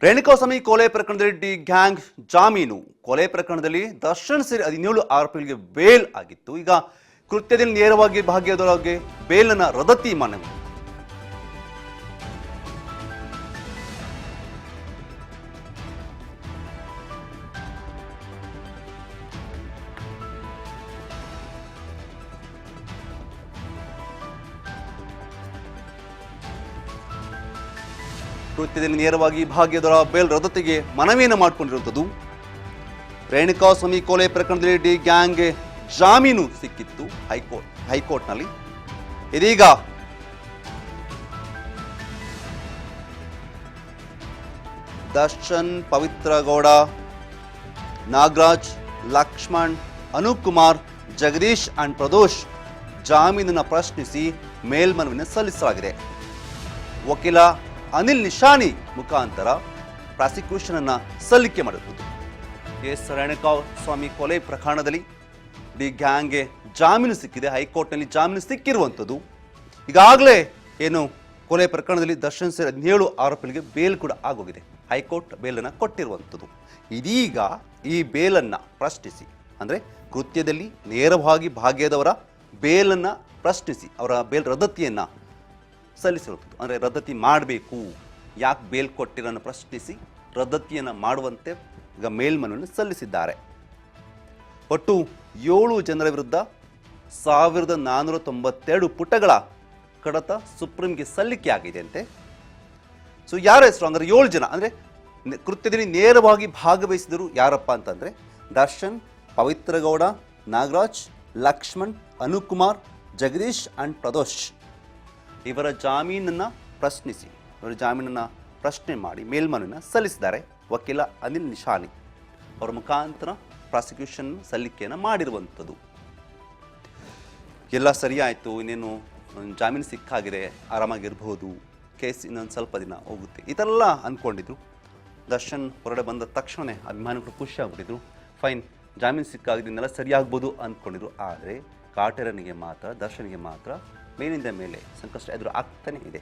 ರೇಣುಕಾಸ್ವಾಮಿ ಕೊಲೆ ಪ್ರಕರಣದಲ್ಲಿ D gang ಜಾಮೀನು. ಕೊಲೆ ಪ್ರಕರಣದಲ್ಲಿ ದರ್ಶನ್ ಸೇರಿ 17 ಆರೋಪಿಗಳಿಗೆ ಬೇಲ್ ಆಗಿತ್ತು. ಈಗ ಕೃತ್ಯದಲ್ಲಿ ನೇರವಾಗಿ ಭಾಗಿಯಾದವರಿಗೆ ಬೇಲನ್ನ ರದ್ದತಿ ಮನವಿ. ಕೃತ್ಯದಲ್ಲಿ ನೇರವಾಗಿ ಭಾಗಿಯಾದವರ ಬೇಲ್ ರದ್ದತಿಗೆ ಮನವಿಯನ್ನು ಮಾಡಿಕೊಂಡಿರುವಂಥದ್ದು. ರೇಣುಕಾಸ್ವಾಮಿ ಕೊಲೆ ಪ್ರಕರಣದಲ್ಲಿ ಡಿ ಗ್ಯಾಂಗ್ಗೆ ಜಾಮೀನು ಸಿಕ್ಕಿತ್ತು ಹೈಕೋರ್ಟ್ನಲ್ಲಿ. ಇದೀಗ ದರ್ಶನ್, ಪವಿತ್ರ ಗೌಡ, ನಾಗರಾಜ್, ಲಕ್ಷ್ಮಣ್, ಅನೂಪ್ ಕುಮಾರ್, ಜಗದೀಶ್ ಅಂಡ್ ಪ್ರದೋಷ್ ಜಾಮೀನನ್ನು ಪ್ರಶ್ನಿಸಿ ಮೇಲ್ಮನವಿಯನ್ನು ಸಲ್ಲಿಸಲಾಗಿದೆ. ವಕೀಲ ಅನಿಲ್ ನಿಶಾನಿ ಮುಖಾಂತರ ಪ್ರಾಸಿಕ್ಯೂಷನ್ ಅನ್ನ ಸಲ್ಲಿಕೆ ಮಾಡಿರುವುದು. ಎಸ್ ರೇಣುಕಾಸ್ವಾಮಿ ಕೊಲೆ ಪ್ರಕರಣದಲ್ಲಿ ಡಿ ಗ್ಯಾಂಗ್ಗೆ ಜಾಮೀನು ಸಿಕ್ಕಿದೆ. ಹೈಕೋರ್ಟ್ನಲ್ಲಿ ಜಾಮೀನು ಸಿಕ್ಕಿರುವಂಥದ್ದು. ಈಗಾಗಲೇ ಏನು ಕೊಲೆ ಪ್ರಕರಣದಲ್ಲಿ ದರ್ಶನ್ ಸೇರಿ 17 ಆರೋಪಿಗಳಿಗೆ ಬೇಲ್ ಕೂಡ ಆಗೋಗಿದೆ. ಹೈಕೋರ್ಟ್ ಬೇಲನ್ನು ಕೊಟ್ಟಿರುವಂಥದ್ದು. ಇದೀಗ ಈ ಬೇಲನ್ನು ಪ್ರಶ್ನಿಸಿ, ಅಂದರೆ ಕೃತ್ಯದಲ್ಲಿ ನೇರವಾಗಿ ಭಾಗಿಯಾದವರ ಬೇಲನ್ನು ಪ್ರಶ್ನಿಸಿ ಅವರ ಬೇಲ್ ರದ್ದತಿಯನ್ನು ಸಲ್ಲಿಸಿರುತ್ತದೆ. ಅಂದರೆ ರದ್ದತಿ ಮಾಡಬೇಕು, ಯಾಕೆ ಬೇಲ್ ಕೊಟ್ಟಿರೋನ್ನು ಪ್ರಶ್ನಿಸಿ ರದ್ದತಿಯನ್ನು ಮಾಡುವಂತೆ ಈಗ ಮೇಲ್ಮನವಿಯನ್ನು ಸಲ್ಲಿಸಿದ್ದಾರೆ. ಒಟ್ಟು 7 ಜನರ ವಿರುದ್ಧ 1492 ಪುಟಗಳ ಕಡತ ಸುಪ್ರೀಂಗೆ ಸಲ್ಲಿಕೆ ಆಗಿದೆ ಅಂತೆ. ಸೊ ಯಾರ ಹೆಸರು ಅಂದರೆ 7 ಜನ, ಅಂದರೆ ಕೃತ್ಯದಲ್ಲಿ ನೇರವಾಗಿ ಭಾಗವಹಿಸಿದರು ಯಾರಪ್ಪ ಅಂತಂದರೆ ದರ್ಶನ್, ಪವಿತ್ರ ಗೌಡ, ನಾಗರಾಜ್, ಲಕ್ಷ್ಮಣ್, ಅನೂಪ್ ಕುಮಾರ್, ಜಗದೀಶ್ ಅಂಡ್ ಪ್ರದೋಷ್. ಇವರ ಜಾಮೀನನ್ನು ಪ್ರಶ್ನಿಸಿ ಪ್ರಶ್ನೆ ಮಾಡಿ ಮೇಲ್ಮನವಿಯನ್ನು ಸಲ್ಲಿಸಿದ್ದಾರೆ ವಕೀಲ ಅನಿಲ್ ನಿಶಾನಿ. ಅವರ ಮುಖಾಂತರ ಪ್ರಾಸಿಕ್ಯೂಷನ್ ಸಲ್ಲಿಕೆಯನ್ನು ಮಾಡಿರುವಂಥದ್ದು. ಎಲ್ಲ ಸರಿಯಾಯಿತು, ಇನ್ನೇನು ಜಾಮೀನು ಸಿಕ್ಕಾಗಿದೆ, ಆರಾಮಾಗಿರ್ಬೋದು, ಕೇಸ್ ಇನ್ನೊಂದು ಸ್ವಲ್ಪ ದಿನ ಹೋಗುತ್ತೆ, ಈ ಥರ ಎಲ್ಲ ಅಂದ್ಕೊಂಡಿದ್ರು. ದರ್ಶನ್ ಹೊರಗಡೆ ಬಂದ ತಕ್ಷಣವೇ ಅಭಿಮಾನಿಗಳು ಖುಷಿ ಆಗ್ಬಿಟ್ಟಿದ್ರು. ಫೈನ್, ಜಾಮೀನು ಸಿಕ್ಕಾಗಿದೆ, ಇನ್ನೆಲ್ಲ ಸರಿಯಾಗ್ಬೋದು ಅಂದ್ಕೊಂಡಿದ್ರು. ಆದರೆ ಕಾಟೇರನಿಗೆ ಮಾತ್ರ, ದರ್ಶನ್ಗೆ ಮಾತ್ರ ಮೇಲಿಂದ ಮೇಲೆ ಸಂಕಷ್ಟ ಎದುರು ಆಗ್ತಾನೇ ಇದೆ.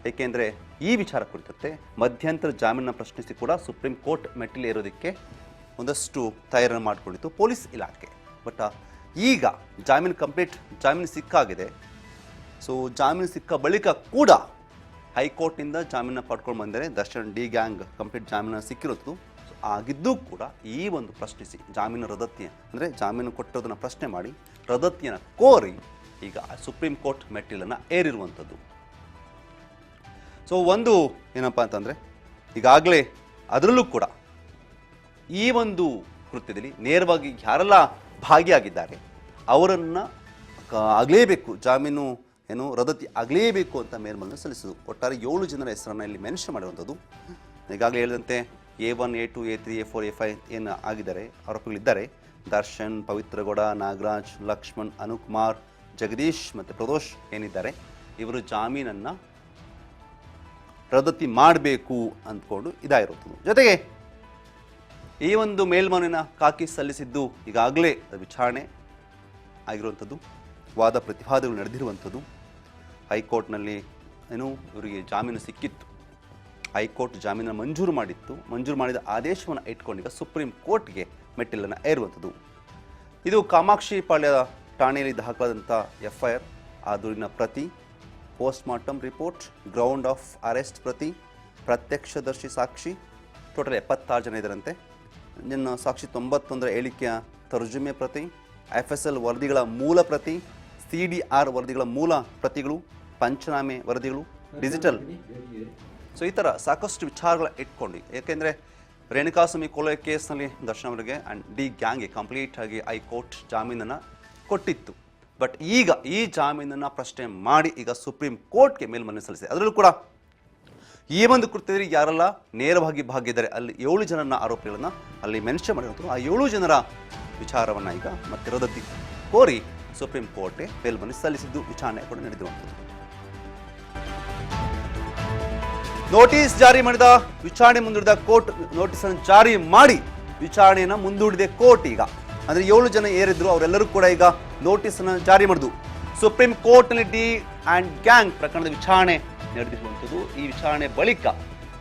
ಏಕೆಂದರೆ ಈ ವಿಚಾರ ಕುರಿತಂತೆ ಮಧ್ಯಂತರ ಜಾಮೀನನ್ನು ಪ್ರಶ್ನಿಸಿ ಕೂಡ ಸುಪ್ರೀಂ ಕೋರ್ಟ್ ಮೆಟ್ಟಿಲು ಏರೋದಕ್ಕೆ ಒಂದಷ್ಟು ತಯಾರನ್ನು ಮಾಡಿಕೊಂಡಿತ್ತು ಪೊಲೀಸ್ ಇಲಾಖೆ. ಬಟ್ ಈಗ ಜಾಮೀನು ಸಿಕ್ಕಾಗಿದೆ. ಸೊ ಜಾಮೀನು ಸಿಕ್ಕ ಬಳಿಕ ಕೂಡ ಹೈಕೋರ್ಟ್ನಿಂದ ಜಾಮೀನನ್ನು ಪಡ್ಕೊಂಡು ಬಂದರೆ ದರ್ಶನ್ ಡಿ ಗ್ಯಾಂಗ್ ಕಂಪ್ಲೀಟ್ ಜಾಮೀನನ್ನು ಸಿಕ್ಕಿರೋದು. ಆಗಿದ್ದೂ ಕೂಡ ಈ ಒಂದು ಪ್ರಶ್ನಿಸಿ ಜಾಮೀನು ರದ್ದತಿ, ಅಂದರೆ ಜಾಮೀನು ಕೊಟ್ಟಿರೋದನ್ನು ಪ್ರಶ್ನೆ ಮಾಡಿ ರದ್ದತಿಯನ್ನು ಕೋರಿ ಈಗ ಸುಪ್ರೀಂ ಕೋರ್ಟ್ ಮೆಟ್ಟಿಲನ್ನು ಏರಿರುವಂಥದ್ದು. ಸೊ ಒಂದು ಏನಪ್ಪ ಅಂತಂದರೆ ಈಗಾಗಲೇ ಅದರಲ್ಲೂ ಕೂಡ ಈ ಒಂದು ಕೃತ್ಯದಲ್ಲಿ ನೇರವಾಗಿ ಯಾರೆಲ್ಲ ಭಾಗಿಯಾಗಿದ್ದಾರೆ ಅವರನ್ನು ಆಗಲೇಬೇಕು, ಜಾಮೀನು ಏನು ರದ್ದತಿ ಆಗಲೇಬೇಕು ಅಂತ ಮೇಲ್ಮನವಿ ಸಲ್ಲಿಸೋದು. ಒಟ್ಟಾರೆ 7 ಜನರ ಹೆಸರನ್ನು ಇಲ್ಲಿ ಮೆನ್ಷನ್ ಮಾಡಿರುವಂಥದ್ದು. ಈಗಾಗಲೇ ಹೇಳಿದಂತೆ A1, A2, A3, A4, A5 ಏನು ಆಗಿದ್ದಾರೆ ಆರೋಪಿಗಳಿದ್ದಾರೆ. ದರ್ಶನ್, ಪವಿತ್ರ ಗೌಡ, ನಾಗರಾಜ್, ಲಕ್ಷ್ಮಣ್, ಅನೂಪ್ ಕುಮಾರ್, ಜಗದೀಶ್ ಮತ್ತು ಪ್ರದೋಷ್ ಏನಿದ್ದಾರೆ ಇವರು ಜಾಮೀನನ್ನು ರದ್ದತಿ ಮಾಡಬೇಕು ಅಂದ್ಕೊಂಡು ಇದಾಗಿರುತ್ತದೆ. ಜೊತೆಗೆ ಈ ಒಂದು ಮೇಲ್ಮನವಿನ ಕಾಕಿ ಸಲ್ಲಿಸಿದ್ದು ಈಗಾಗಲೇ ವಿಚಾರಣೆ ಆಗಿರುವಂಥದ್ದು, ವಾದ ಪ್ರತಿವಾದಗಳು ನಡೆದಿರುವಂಥದ್ದು. ಹೈಕೋರ್ಟ್ನಲ್ಲಿ ಏನು ಇವರಿಗೆ ಜಾಮೀನು ಸಿಕ್ಕಿತ್ತು, ಹೈಕೋರ್ಟ್ ಜಾಮೀನನ್ನು ಮಂಜೂರು ಮಾಡಿದ ಆದೇಶವನ್ನು ಇಟ್ಕೊಂಡು ಈಗ ಸುಪ್ರೀಂ ಕೋರ್ಟ್ಗೆ ಮೆಟ್ಟಿಲನ್ನು ಏರುವಂಥದ್ದು. ಇದು ಕಾಮಾಕ್ಷಿ ಪಾಳ್ಯದ ಠಾಣೆಯಲ್ಲಿ ದಾಖಲಾದಂಥ FIR, ಆ ದೂರಿನ ಪ್ರತಿ, post-mortem report, ground of arrest ಪ್ರತಿ, ಪ್ರತ್ಯಕ್ಷದರ್ಶಿ ಸಾಕ್ಷಿ, ಟೋಟಲ್ 76 ಜನ ಇದರಂತೆ. ಇನ್ನು ಸಾಕ್ಷಿ 91ರ ಹೇಳಿಕೆಯ ತರ್ಜುಮೆ ಪ್ರತಿ, FSL ವರದಿಗಳ ಮೂಲ ಪ್ರತಿ, CDR ವರದಿಗಳ ಮೂಲ ಪ್ರತಿಗಳು, ಪಂಚನಾಮೆ ವರದಿಗಳು, ಡಿಜಿಟಲ್. ಸೊ ಈ ಥರ ಸಾಕಷ್ಟು ವಿಚಾರಗಳ ಇಟ್ಕೊಂಡು, ಏಕೆಂದರೆ ರೇಣುಕಾಸ್ವಾಮಿ ಕೊಲೆ ಕೇಸ್ನಲ್ಲಿ ದರ್ಶನ್ ಅವರಿಗೆ ಆ್ಯಂಡ್ ಡಿ ಗ್ಯಾಂಗ್ಗೆ ಕಂಪ್ಲೀಟ್ ಆಗಿ ಹೈಕೋರ್ಟ್ ಜಾಮೀನನ್ನು ಕೊಟ್ಟಿತ್ತು. ಬಟ್ ಈಗ ಈ ಜಾಮೀನನ್ನು ಪ್ರಶ್ನೆ ಮಾಡಿ ಈಗ ಸುಪ್ರೀಂ ಕೋರ್ಟ್ಗೆ ಮೇಲ್ಮನವಿ ಸಲ್ಲಿಸಿದೆ. ಅದರಲ್ಲೂ ಕೂಡ ಈ ಒಂದು ಕೃತ್ಯದಲ್ಲಿ ಯಾರೆಲ್ಲ ನೇರವಾಗಿ ಭಾಗಿದ್ದಾರೆ ಅಲ್ಲಿ 7 ಜನರ ಆರೋಪಿಗಳನ್ನು ಅಲ್ಲಿ ಮೆನ್ಷನ್ ಮಾಡಿರುವಂಥದ್ದು. ಆ 7 ಜನರ ವಿಚಾರವನ್ನು ಈಗ ಮತ್ತೆ ರದ್ದತಿ ಕೋರಿ ಸುಪ್ರೀಂ ಕೋರ್ಟ್ಗೆ ಮೇಲ್ಮನವಿ ಸಲ್ಲಿಸಿದ್ದು ವಿಚಾರಣೆ ಕೂಡ ನಡೆದಿರುವಂಥದ್ದು. ನೋಟಿಸ್ ಜಾರಿ ಮಾಡಿದ ವಿಚಾರಣೆ ಮುಂದೂಡಿದ ಕೋರ್ಟ್ ನೋಟಿಸನ್ನು ಜಾರಿ ಮಾಡಿ ವಿಚಾರಣೆಯನ್ನು ಮುಂದೂಡಿದೆ ಕೋರ್ಟ್. ಈಗ ಅಂದರೆ 7 ಜನ ಏರಿದ್ರು ಅವರೆಲ್ಲರೂ ಕೂಡ ಈಗ ನೋಟಿಸನ್ನು ಜಾರಿ ಮಾಡಿದ್ರು. ಸುಪ್ರೀಂ ಕೋರ್ಟ್ನಲ್ಲಿ ಡಿ ಆ್ಯಂಡ್ ಗ್ಯಾಂಗ್ ಪ್ರಕರಣದ ವಿಚಾರಣೆ ನಡೆದಿರುವಂಥದ್ದು. ಈ ವಿಚಾರಣೆ ಬಳಿಕ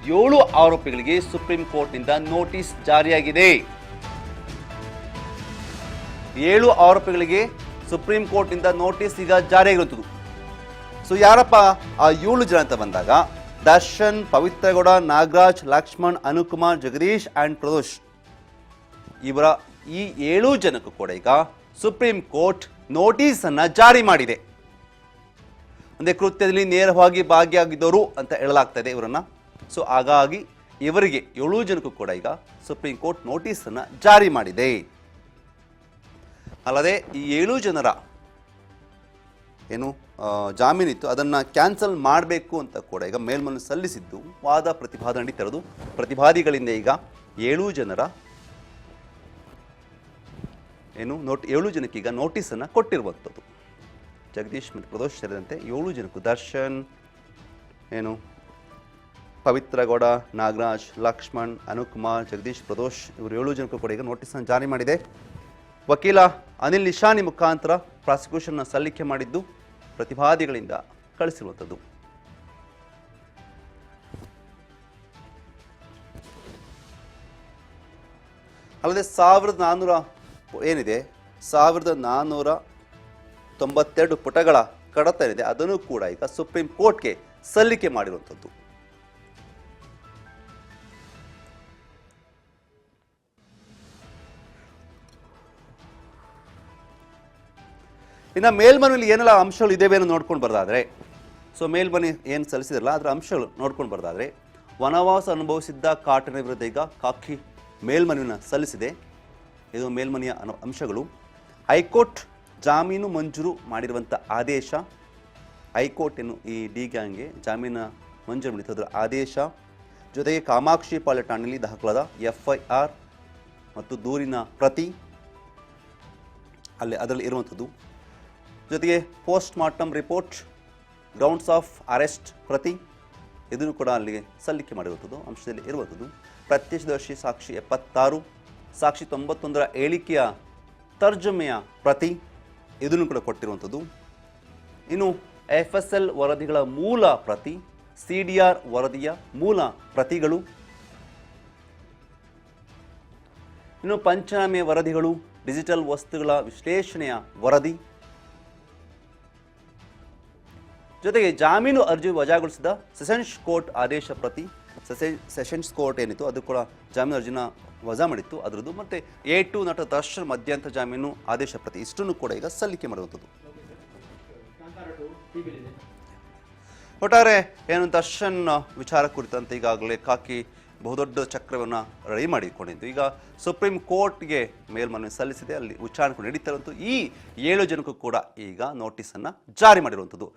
7 ಆರೋಪಿಗಳಿಗೆ ಸುಪ್ರೀಂ ಕೋರ್ಟ್ನಿಂದ ನೋಟಿಸ್ ಜಾರಿಯಾಗಿದೆ. 7 ಆರೋಪಿಗಳಿಗೆ ಸುಪ್ರೀಂ ಕೋರ್ಟ್ನಿಂದ ನೋಟಿಸ್ ಈಗ ಜಾರಿಯಾಗಿರುತ್ತದೆ. ಸೊ ಯಾರಪ್ಪ ಆ 7 ಜನ ಅಂತ ಬಂದಾಗ ದರ್ಶನ್, ಪವಿತ್ರಗೌಡ, ನಾಗರಾಜ್, ಲಕ್ಷ್ಮಣ್, ಅನುಕುಮಾರ್, ಜಗದೀಶ್ ಅಂಡ್ ಪ್ರದೋಷ್ ಇವರ ಈ 7 ಜನಕ್ಕೂ ಕೂಡ ಈಗ ಸುಪ್ರೀಂ ಕೋರ್ಟ್ ನೋಟಿಸ್ ಅನ್ನ ಜಾರಿ ಮಾಡಿದೆ. ಒಂದೇ ಕೃತ್ಯದಲ್ಲಿ ನೇರವಾಗಿ ಭಾಗಿಯಾಗಿದ್ದವರು ಅಂತ ಹೇಳಲಾಗ್ತಾ ಇದೆ ಇವರನ್ನ. ಸೊ ಹಾಗಾಗಿ ಇವರಿಗೆ 7 ಜನಕ್ಕೂ ಕೂಡ ಈಗ ಸುಪ್ರೀಂ ಕೋರ್ಟ್ ನೋಟಿಸ್ ಅನ್ನ ಜಾರಿ ಮಾಡಿದೆ. ಅಲ್ಲದೆ ಈ 7 ಜನರ ಏನು ಜಾಮೀನಿತ್ತು ಅದನ್ನು ಕ್ಯಾನ್ಸಲ್ ಮಾಡಬೇಕು ಅಂತ ಕೂಡ ಈಗ ಮೇಲ್ಮನವಿ ಸಲ್ಲಿಸಿದ್ದು ವಾದ ಪ್ರತಿವಾದ ನಡೀತಿರೋದು. ಪ್ರತಿವಾದಿಗಳಿಂದ ಈಗ 7 ಜನರ 7 ಜನಕ್ಕೆ ಈಗ ನೋಟಿಸನ್ನು ಕೊಟ್ಟಿರುವಂಥದ್ದು. ಜಗದೀಶ್ ಮತ್ತು ಪ್ರದೋಷ್ ಸೇರಿದಂತೆ 7 ಜನಕ್ಕೂ ದರ್ಶನ್, ಪವಿತ್ರಗೌಡ, ನಾಗರಾಜ್, ಲಕ್ಷ್ಮಣ್, ಅನುಕುಮಾರ್, ಜಗದೀಶ್, ಪ್ರದೋಷ್ ಇವರು 7 ಜನಕ್ಕೂ ಕೂಡ ಈಗ ನೋಟಿಸನ್ನು ಜಾರಿ ಮಾಡಿದೆ. ವಕೀಲ ಅನಿಲ್ ನಿಶಾನಿ ಮುಖಾಂತರ ಪ್ರಾಸಿಕ್ಯೂಷನ್ನ ಸಲ್ಲಿಕೆ ಮಾಡಿದ್ದು ಪ್ರತಿವಾದಿಗಳಿಂದ ಕಳಿಸಿರುವಂಥದ್ದು. ಅಲ್ಲದೆ 1492 ಪುಟಗಳ ಕಡತ ಏನಿದೆ ಅದನ್ನು ಕೂಡ ಈಗ ಸುಪ್ರೀಂ ಕೋರ್ಟ್ಗೆ ಸಲ್ಲಿಕೆ ಮಾಡಿರುವಂಥದ್ದು. ಇನ್ನು ಮೇಲ್ಮನವಿಯಲ್ಲಿ ಏನೆಲ್ಲ ಅಂಶಗಳು ಇದ್ದೇವೆ ಅನ್ನೋ ನೋಡ್ಕೊಂಡು ಬರೋದಾದ್ರೆ, ಸೊ ಮೇಲ್ಮನವಿ ಏನು ಸಲ್ಲಿಸಿದ್ರಲ್ಲ ಅದರ ಅಂಶಗಳು ನೋಡ್ಕೊಂಡು ಬರೋದಾದ್ರೆ, ವನವಾಸ ಅನುಭವಿಸಿದ್ದ ಕಾಟನ ವಿರುದ್ಧ ಈಗ ಕಾಕಿ ಮೇಲ್ಮನವಿನ ಸಲ್ಲಿಸಿದೆ. ಇದು ಮೇಲ್ಮನೆಯ ಅಂಶಗಳು. ಹೈಕೋರ್ಟ್ ಜಾಮೀನು ಮಂಜೂರು ಮಾಡಿರುವಂಥ ಆದೇಶ, ಹೈಕೋರ್ಟ್ ಈ ಡಿ ಗ್ಯಾಂಗ್ಗೆ ಜಾಮೀನು ಮಂಜೂರು ಮಾಡಿದ್ದರ ಆದೇಶ, ಜೊತೆಗೆ ಕಾಮಾಕ್ಷಿ ಪಾಳ್ಯ ಠಾಣೆಯಲ್ಲಿ ದಾಖಲಾದ FIR ಮತ್ತು ದೂರಿನ ಪ್ರತಿ ಅದರಲ್ಲಿ ಇರುವಂಥದ್ದು, ಜೊತೆಗೆ post mortem report, grounds of arrest ಪ್ರತಿ ಇದನ್ನು ಕೂಡ ಅಲ್ಲಿಗೆ ಸಲ್ಲಿಕೆ ಮಾಡಿರುವಂಥದ್ದು ಅಂಶದಲ್ಲಿ ಇರುವಂಥದ್ದು. ಪ್ರತ್ಯಕ್ಷದರ್ಶಿ ಸಾಕ್ಷಿ 76, ಸಾಕ್ಷಿ 91ರ ಹೇಳಿಕೆಯ ತರ್ಜಮೆಯ ಪ್ರತಿ ಇದನ್ನು ಕೂಡ ಕೊಟ್ಟಿರುವಂಥದ್ದು. ಇನ್ನು FSL ವರದಿಗಳ ಮೂಲ ಪ್ರತಿ, CDR ವರದಿಯ ಮೂಲ ಪ್ರತಿಗಳು, ಇನ್ನು ಪಂಚನಾಮೆ ವರದಿಗಳು, ಡಿಜಿಟಲ್ ವಸ್ತುಗಳ ವಿಶ್ಲೇಷಣೆಯ ವರದಿ, ಜೊತೆಗೆ ಜಾಮೀನು ಅರ್ಜಿ ವಜಾಗೊಳಿಸಿದ ಸೆಷನ್ಸ್ ಕೋರ್ಟ್ ಆದೇಶ ಪ್ರತಿ, ಸೆಷನ್ಸ್ ಕೋರ್ಟ್ ಏನಿತ್ತು ಅದು ಕೂಡ ಜಾಮೀನು ಅರ್ಜಿನ ವಜಾ ಮಾಡಿತ್ತು ಅದರದ್ದು, ಮತ್ತು A2 ನಟ ದರ್ಶನ್ ಮಧ್ಯಂತರ ಜಾಮೀನು ಆದೇಶ ಪ್ರತಿ ಇಷ್ಟನ್ನು ಕೂಡ ಈಗ ಸಲ್ಲಿಕೆ ಮಾಡುವಂಥದ್ದು. ಒಟ್ಟಾರೆ ದರ್ಶನ್ ವಿಚಾರ ಕುರಿತಂತೆ ಈಗಾಗಲೇ ಕಾಕಿ ಬಹುದೊಡ್ಡ ಚಕ್ರವನ್ನು ರೆಡಿ ಮಾಡಿಕೊಂಡಿದ್ದು ಈಗ ಸುಪ್ರೀಂ ಕೋರ್ಟ್ಗೆ ಮೇಲ್ಮನವಿ ಸಲ್ಲಿಸಿದೆ. ಅಲ್ಲಿ ವಿಚಾರಣೆ ನಡೀತಾ ಇರುವಂಥದ್ದು. ಈ 7 ಜನಕ್ಕೂ ಕೂಡ ಈಗ ನೋಟಿಸನ್ನು ಜಾರಿ ಮಾಡಿರುವಂಥದ್ದು.